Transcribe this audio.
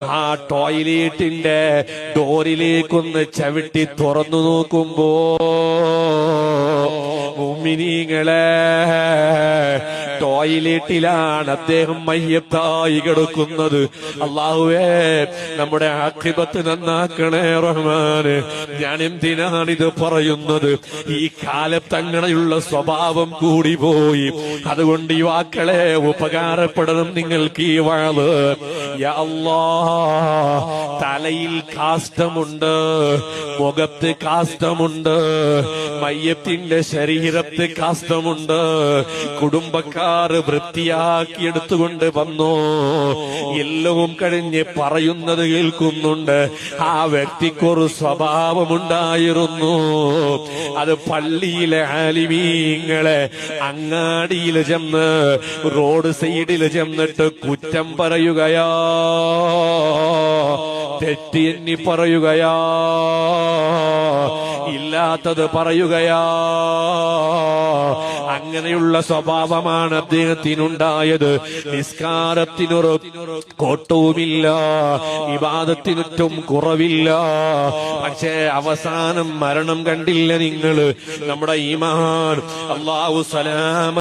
ആ ടോയ്ലറ്റിന്റെ ഡോറിലേക്കൊന്ന് ചവിട്ടി തുറന്നു നോക്കുമ്പോ മുഅ്മിനീങ്ങളെ ടോയ്ലറ്റിലാണ് അദ്ദേഹം മയ്യത്തായി കിടക്കുന്നത്. അല്ലാഹുവേ, നമ്മുടെ ആഖിബത്ത് നന്നാക്കണേ റഹ്മാനെ. ഞാൻ എന്തിനാണിത് പറയുന്നത്? ഈ കാലത്ത് അങ്ങനെയുള്ള സ്വഭാവം കൂടി പോയി. അതുകൊണ്ട് ഈ വാക്കളെ ഉപകാരപ്പെടണം നിങ്ങൾക്ക് ഈ വാള്. യാ അല്ലാഹ്, തലയിൽ കാഷ്ടമുണ്ട്, മുഖത്ത് കാഷ്ടമുണ്ട്, മയ്യത്തിന്റെ ശരീരത്ത് കാഷ്ടമുണ്ട്. കുടുംബക്കാർ വൃത്തിയാക്കി എടുത്തുകൊണ്ട് വന്നു. എല്ലവും കഴിഞ്ഞ് പറയുന്നത് കേൾക്കുന്നുണ്ട്. ആ വ്യക്തിക്കൊരു സ്വഭാവമുണ്ടായിരുന്നു. അത് പള്ളിയിലെ ആലിമീങ്ങളെ അങ്ങാടിയിൽ ചെന്ന് റോഡ് സൈഡിൽ ചെന്നിട്ട് കുറ്റം പറയുകയാ, തെറ്റ് എണ്ണി പറയുകയാ, ഇല്ലാത്തത് പറയുകയാ. അങ്ങനെയുള്ള സ്വഭാവമാണ് അദ്ദേഹത്തിനുണ്ടായത്. നിസ്കാരത്തിനൊരു കോട്ടവുമില്ല, ഇബാദത്തിനൊറ്റും കുറവില്ല. പക്ഷേ അവസാനം മരണം കണ്ടില്ല നിങ്ങൾ? നമ്മുടെ ഈമാൻ അല്ലാഹു സലാമ